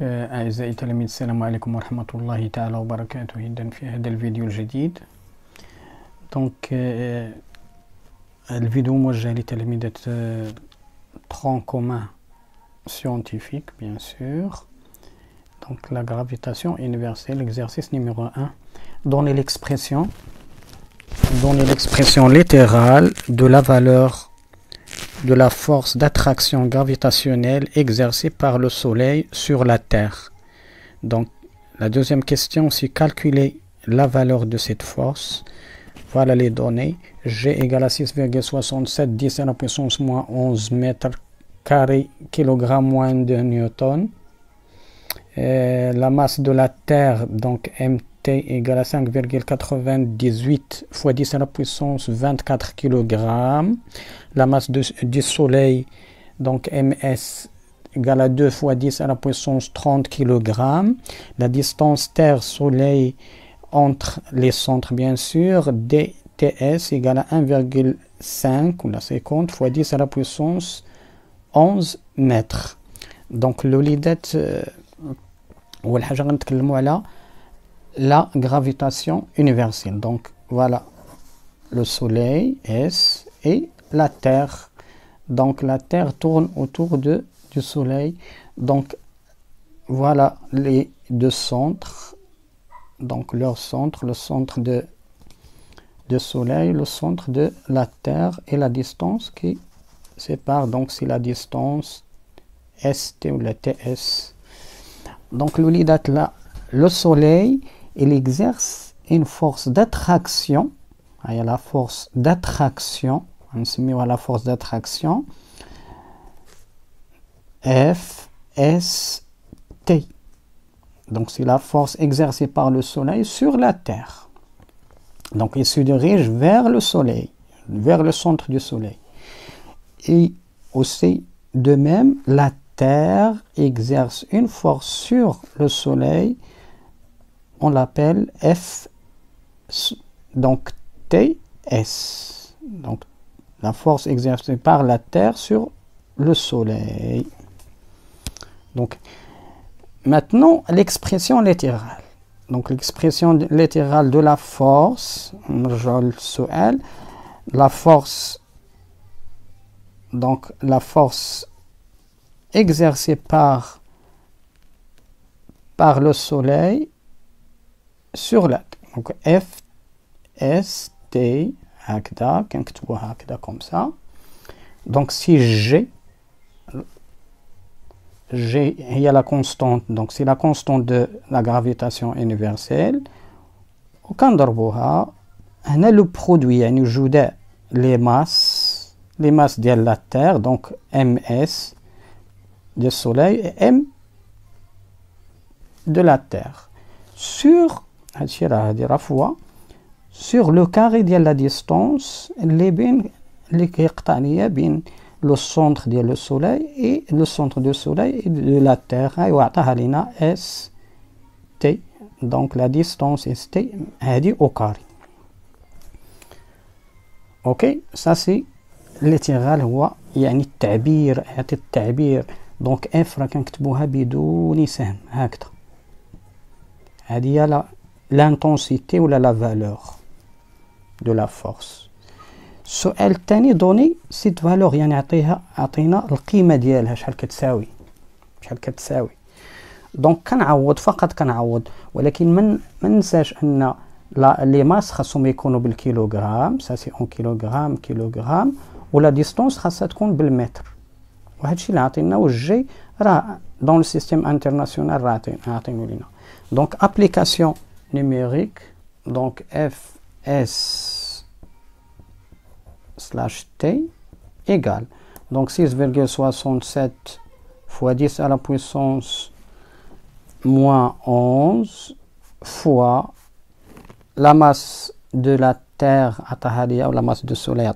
أعزائي التلاميذ السلام عليكم ورحمة الله تعالى وبركاته. إذن في هذا الفيديو الجديد الفيديو موجه لتلاميذة tronc commun scientifique bien sûr. Donc la gravitation universelle, exercice numéro 1. Donnez l'expression littérale de la valeur de la force d'attraction gravitationnelle exercée par le Soleil sur la Terre. Donc, la deuxième question, c'est calculer la valeur de cette force. Voilà les données. G égale à 6,67 10 à la puissance moins 11 mètres carrés kilogramme moins 2 newtons. La masse de la Terre, donc MT égale à 5,98 fois 10 à la puissance 24 kg. La masse du Soleil, donc MS, égale à 2 fois 10 à la puissance 30 kg. La distance Terre-Soleil entre les centres, bien sûr, DTS égale à 1,5 ou la 50 fois 10 à la puissance 11 mètres. Donc, l'olidette, la gravitation universelle. Donc, voilà le Soleil, S, et la Terre. Donc, la Terre tourne autour du Soleil. Donc, voilà les deux centres. Donc, leur centre, le centre de Soleil, le centre de la Terre et la distance qui sépare. Donc, c'est la distance ST ou la TS. Donc, le Soleil, il exerce une force d'attraction. Il y a la force d'attraction. On se met à la force d'attraction FST. Donc, c'est la force exercée par le Soleil sur la Terre. Donc, il se dirige vers le Soleil, vers le centre du Soleil. Et aussi, de même, la Terre exerce une force sur le Soleil. On l'appelle F, donc TS. Donc, la force exercée par la Terre sur le Soleil. Donc, maintenant, l'expression littérale. Donc, l'expression littérale de la force, la force, donc la force exercée par le Soleil sur la Terre. Donc, FST, comme ça. Donc, si G, il y a la constante, donc c'est la constante de la gravitation universelle. وكنضربوها هنا le produit يعني جداء les masses ديال la Terre, donc MS du Soleil et M de la Terre sur le carré de la distance اللي كيقطع ليا بين le centre de le Soleil et le centre du Soleil et de la Terre. وعطاها لنا ST. Donc la distance ST هذه au carré. OK, ça c'est littéral, هو يعني التعبير، يعطي التعبير. دونك اف راه كنكتبوها بدون سهم هكذا. هذه هي l'intensité ولا la valeur de la force. السؤال الثاني دوني سيت فالور، يعني عطينا القيمه ديالها شحال كتساوي. دونك كنعوض، ولكن ما ننساش ان لي ماس خاصهم يكونوا بالكيلوغرام، سا سي اون كيلوغرام، ولا ديستونس خاصها تكون بالمتر. وهذا الشيء اللي عطينا، والجي راه دون لو سيستيم انترناسيونال راه عطينو لينا. دونك ابليكاسيون نيميريك، دونك اف اس /t égale donc 6,67 fois 10 à la puissance moins 11 fois la masse de la Terre ou la masse du Soleil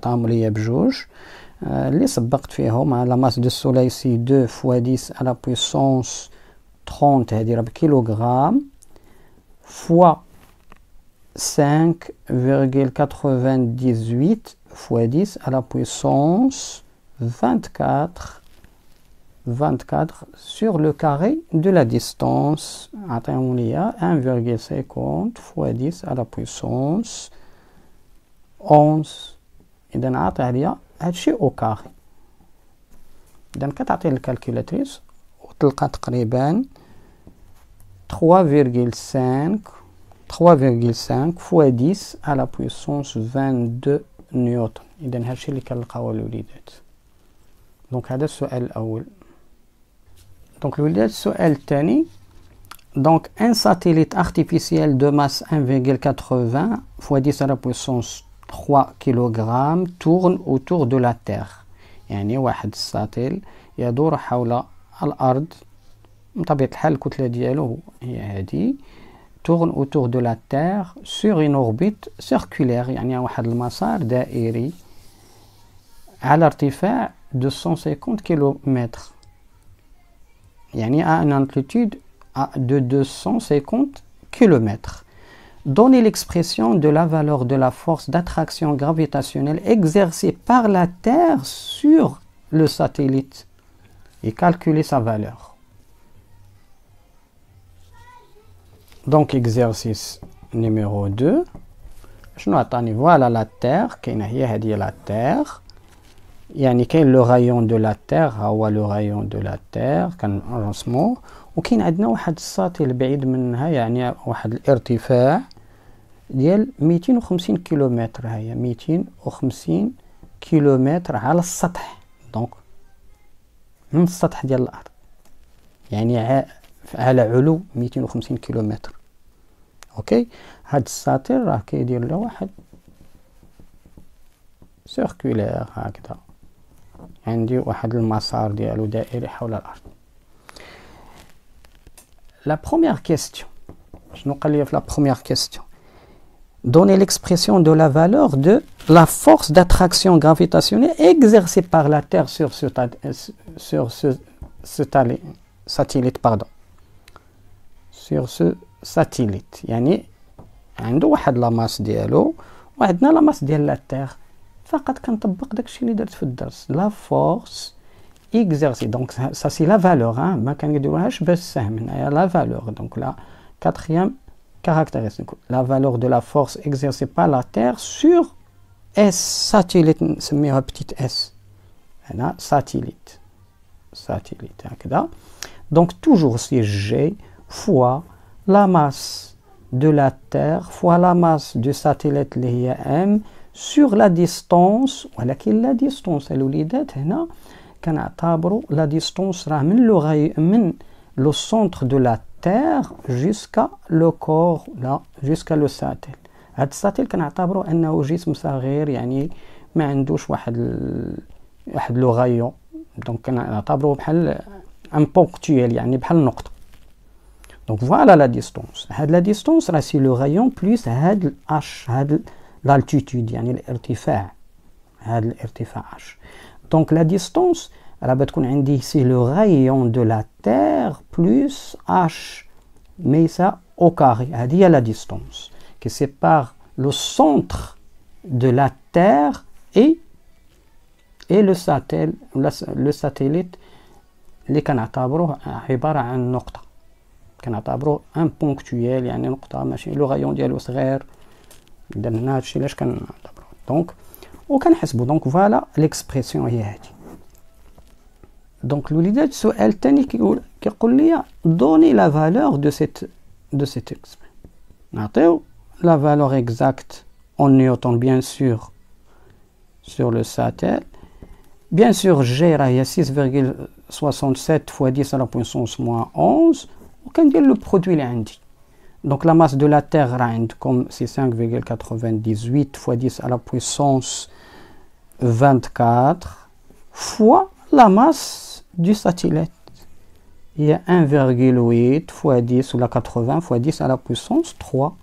اللي سبقت فيهم. la masse du Soleil c'est 2 fois 10 à la puissance 30 هذه راه بكيلوغرام fois 5,98 fois 10 à la puissance 24 24 sur le carré de la distance. Attends, il y a 1,50 fois 10 à la puissance 11. إذا عطيه ليا هادشي au carré. إذا كتعطي الكالكولاتريس وتلقى تقريبا 3,5 fois 10 à la puissance 22 نيوتن. إذا هادشي اللي كنلقاو الوليدات. دونك هذا السؤال الأول. دونك الوليدات السؤال الثاني. Donc un satellite artificiel de masse 1,80 fois 10 à la puissance 3 kg tourne autour de la Terre. يعني واحد الساتيل يدور حول الأرض بطبيعة الحال الكتلة ديالو هي هذه. tourne autour de la Terre sur une orbite circulaire يعني واحد المسار دائري على ارتفاع 250 km يعني à une amplitude de 250 km. Donnez l'expression de la valeur de la force d'attraction gravitationnelle exercée par la Terre sur le satellite et calculez sa valeur. Donc exercice numéro 2. شنو عطاني؟ voilà la Terre كاينه هي هذه la Terre يعني كاين لو رايون دو لا تير، ها هو لو رايون دو لا تير كنرسموه، وكاين عندنا واحد الساتيل بعيد منها يعني واحد الارتفاع ديال 250 كيلومتر. ها هي 250 كيلومتر على السطح، دونك من السطح ديال الارض يعني على علو 250 كيلومتر. اوكي، هاد الساتيل راه كيدير له واحد سيركولير هكذا، عندي واحد المسار ديالو دائري حول الارض. لا بروميير كيستيون، شنو قال لي في لا بروميير كيستيون؟ Donnez l'expression de la valeur de la force d'attraction gravitationnelle exercée par la Terre sur ce satellite. Pardon. Sur ce satellite. يعني عنده واحد لا ماس ديالو وعندنا لا ماس ديال لا تير، فقط كنطبق داكشي اللي درت في الدرس. لا فورس exercée، donc ça c'est la valeur، ما كنديروهاش باش السهم، هنايا لا valeur. donc la quatrième caractéristique، la valeur de la force exercée par la Terre sur S satellite، نسميوها petite s، هنا satellite هكذا. donc toujours c'est G fois la masse de la Terre fois la masse du satellite اللي هي M sur la distance. ولكن la distance الوليدات هنا كنعتبروا la distance راه من le centre de la Terre jusqu'à le corps là، jusqu'à le satellite. هاد الساتيل كنعتبروا انه جسم صغير يعني ما عندوش واحد لو غايون، دونك كنعتبروه بحال ان بونكتويل يعني بحال النقطه. دونك فوالا لا ديستونس، هاد لا ديستونس راه سي لو غايون بلس هاد الاش، هاد l'altitude يعني الارتفاع، هذا الارتفاع h. donc la distance راه بتكون عندي سي لو رايون دو لا تير بلس h mais ça au carré. هذه هي la distance qui sépare le centre de la Terre et le satellite اللي كنعتبروه عبارة عن نقطة، كنعتبروه ان بونكتويل يعني نقطة ماشي لو غايون ديالو صغير. إذا هنا هادشي علاش كنعتبرو دونك وكنحسبو. دونك فوالا ليكسبرسيون هي هادي. دونك الوليدات السؤال الثاني كيقول لي دوني لا فالور دو سيت اكسبريسيون. نعطيو لا فالور اكزاكت اون نيوتن بيان سور sur le satellite. Bien sûr G راه هي 6,67 fois 10 à la puissance moins 11 وكندير لو برودوي اللي عندي. Donc la masse de la Terre comme c'est 5,98 fois 10 à la puissance 24 fois la masse du satellite. Il y a 1,8 fois 10 ou la 80 fois 10 à la puissance 3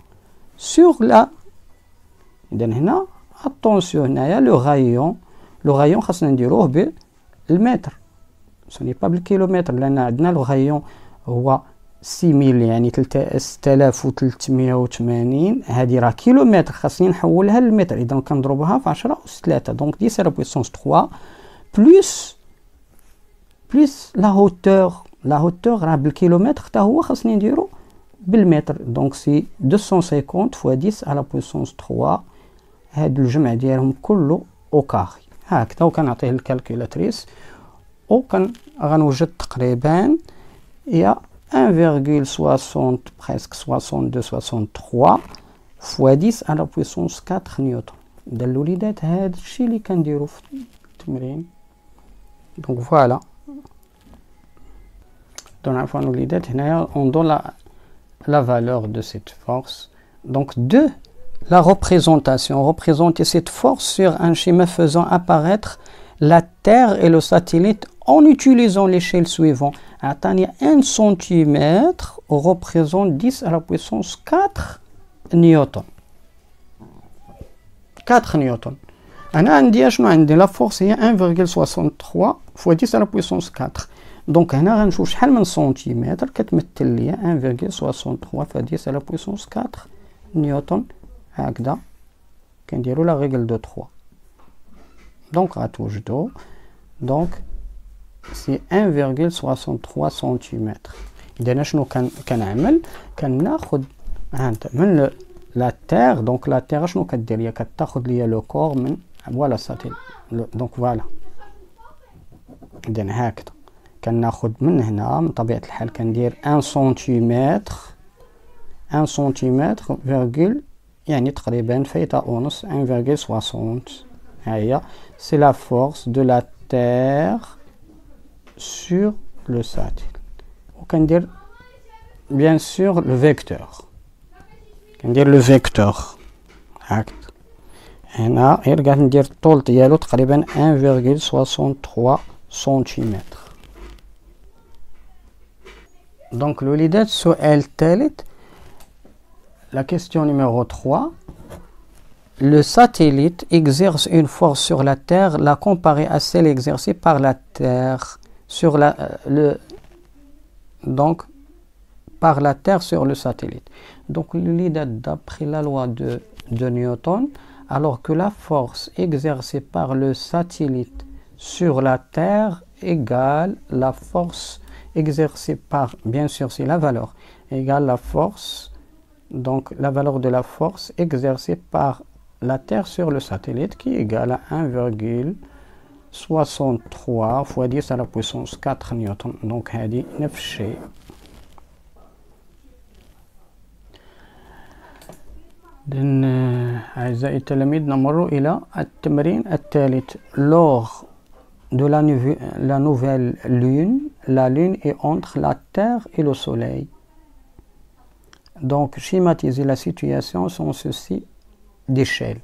sur la. إذن هنا attention هنايا le rayon خاصنا نديروه بالمتر، ce n'est pas بالكيلومتر، لأن عندنا le rayon هو 6000 يعني 3380. هذه راه كيلومتر خاصني نحولها للمتر، اذا كنضربها في 10 أس 3 دونك 10 على بويسونس 3 بلس plus la hauteur. La hauteur راه بالكيلومتر حتى هو خاصني نديرو بالمتر. دونك سي 250 fois 10 à la puissance 3. هاد الجمع ديالهم كله او كاري هكذا، وكنعطيه الكالكولاتريس وكان غنوجد تقريبا هي 1,60 presque 62 63 fois 10 à la puissance 4 نيوتن. دا الوليدات هاد الشيء اللي كنديرو في التمرين. دونك فوالا نعرفوا الوليدات هنايا on donne la valeur de cette force. Donc de la représentation, représenter cette force sur un schéma faisant apparaître la Terre et le satellite en utilisant l'échelle suivante. عطاني 1 cm représente 10 à la puissance 4 نيوتن. 4 نيوتن. أنا عندي شنو عندي؟ لا فورس هي 1,63 fois 10 à la puissance 4. دونك هنا غنشوف شحال من سنتيمتر كتمثل ليا 1,63 fois 10 à la puissance 4 نيوتن. هكذا كنديرو لا ريغل دو 3. دونك غتوجدو دونك سي 1,63 سنتيمتر. إذا شنو كنعمل؟ كناخد هانت من لا تير. دونك لا تير شنو كدير؟ هي كتاخد ليا لو كور من فوالا ساتيل. دونك فوالا إذا هكذا كناخد من هنا من طبيعة الحال كندير 1 سنتيمتر 1 سنتيمتر فيرغول يعني تقريبا فايتة ونص 1,60. هي سي لا فورس دو لا تير sur le satellite. وكندير bien sûr le vecteur. كندير لو فيكتور هكذا. هنا غير قاعد ندير الطول ديالو تقريبا 1,63 سنتيمتر. دونك الوليدات السؤال الثالث la question numéro 3. Le satellite exerce une force sur la Terre, la comparer à celle exercée par la Terre sur donc par la Terre sur le satellite. Donc d'après la loi de Newton, alors que la force exercée par le satellite sur la Terre égale la force exercée par, bien sûr c'est la valeur, égale la force, donc la valeur de la force exercée par la Terre sur le satellite qui est égale à 1,63 fois 10 à la puissance 4 نيوتن. donc هذه نفس الشيء. أعزائي التلاميذ نمر إلى التمرين الثالث. lors de la nouvelle lune, la lune est entre la Terre et le Soleil. Donc schématiser la situation sans ceci d'échelle.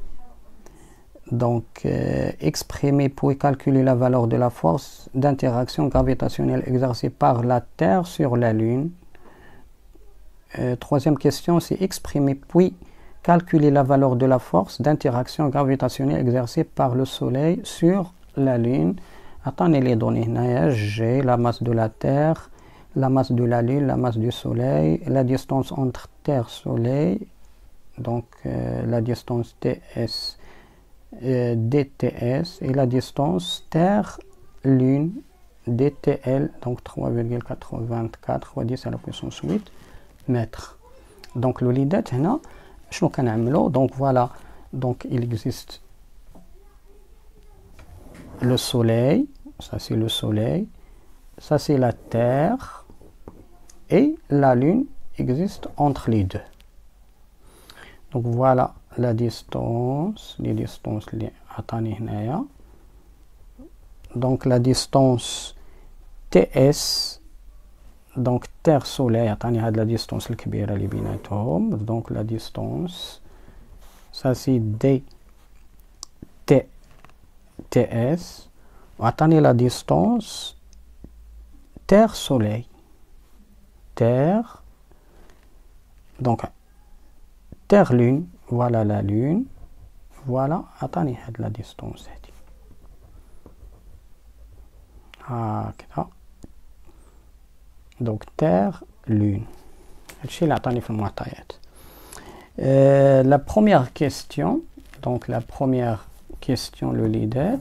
Donc exprimer puis calculer la valeur de la force d'interaction gravitationnelle exercée par la Terre sur la Lune. Troisième question, c'est exprimer puis calculer la valeur de la force d'interaction gravitationnelle exercée par le Soleil sur la Lune. Attendez les données. G, la masse de la Terre, la masse de la Lune, la masse du Soleil, la distance entre Terre et Soleil, donc la distance TS, DTS, et la distance Terre-Lune, DTL, donc 3,84 fois 10 à la puissance 8 mètres. Donc le lidat, donc voilà, donc il existe le Soleil, ça c'est le Soleil, ça c'est la Terre, et la Lune existe entre les deux. Donc voilà la distance, les distances donc la distance TS, donc Terre Soleil, la distance donc la distance, ça c'est TS, attendez la distance Terre Soleil, Terre, donc Terre Lune, voilà la Lune, voilà, attendez la distance, donc Terre Lune. La première question, donc la première question le lidet,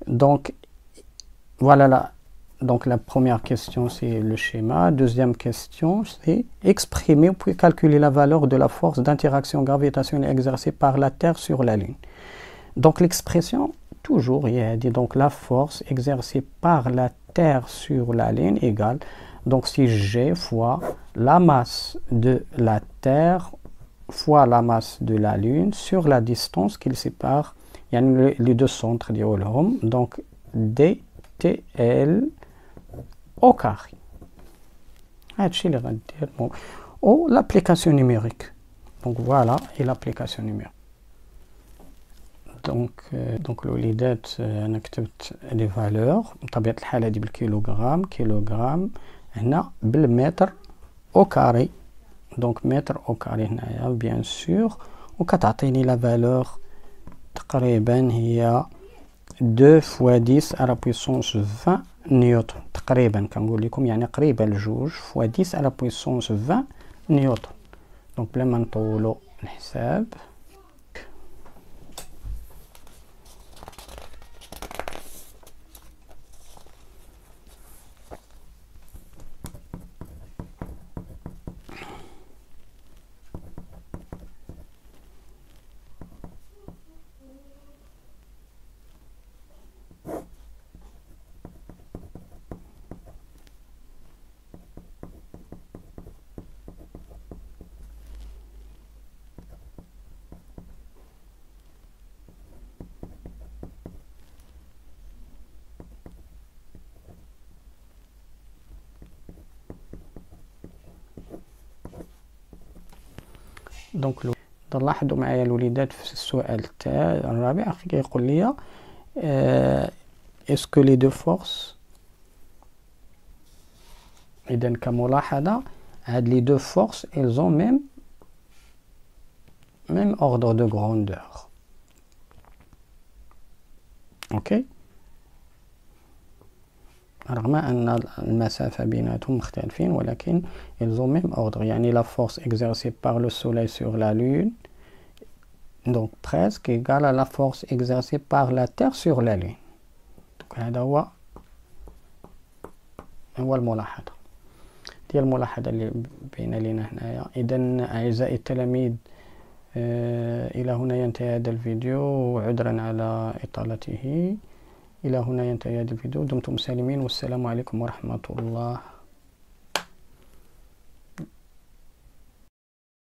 donc voilà Donc la première question c'est le schéma. Deuxième question c'est exprimer puis calculer la valeur de la force d'interaction gravitationnelle exercée par la Terre sur la Lune. Donc l'expression toujours il y a dit donc la force exercée par la Terre sur la Lune égale donc si G fois la masse de la Terre fois la masse de la Lune sur la distance qu'il sépare les deux centres ديالهم donc dTL au carré. Ou l'application numérique. Donc voilà, et l'application numérique. Donc الوليدات انا كتبت لي فالور بطبيعه الحال هذه بالكيلوغرام هنا بالمتر او كاري. دونك متر او كاري هنايا بيان سور وكتعطيني لا فالور تقريبا هي 2 fois 10 à la puissance 20 نيوتن تقريبا كنقول لكم يعني قريبه لجوج fois 10 à la puissance 20 نيوتن. دونك بلا ما نطولوا الحساب دونك لاحظوا معايا الوليدات في السؤال الرابع كيقول لي اسكو لي دو فورس. اذا كملاحظه هاد لي دو فورس ils ont même ordre de grandeur. اوكي رغم ان المسافه بيناتهم مختلفين ولكن ils ont même ordre يعني la force exercée par le soleil sur la lune donc presque égale à la force exercée par la terre sur la lune. donc هذا هو الملاحظه ديال الملاحظه اللي بين لنا هنايا. اذا اعزائي التلاميذ الى هنا ينتهي هذا الفيديو وعذرا على اطالته. إلى هنا ينتهي هذا الفيديو. دمتم سالمين والسلام عليكم ورحمة الله.